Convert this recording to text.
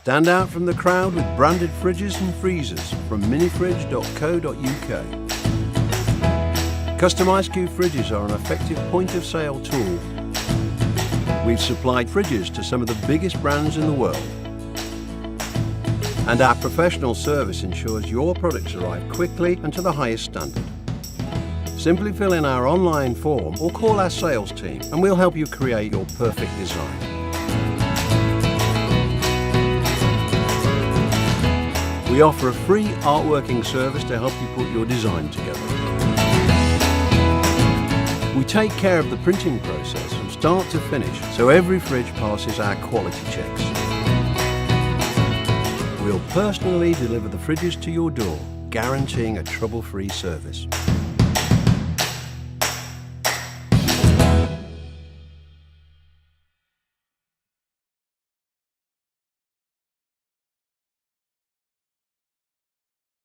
Stand out from the crowd with branded fridges and freezers from minifridge.co.uk. Customised Q fridges are an effective point-of-sale tool. We've supplied fridges to some of the biggest brands in the world. And our professional service ensures your products arrive quickly and to the highest standard. Simply fill in our online form or call our sales team and we'll help you create your perfect design. We offer a free artworking service to help you put your design together. We take care of the printing process from start to finish, so every fridge passes our quality checks. We'll personally deliver the fridges to your door, guaranteeing a trouble-free service.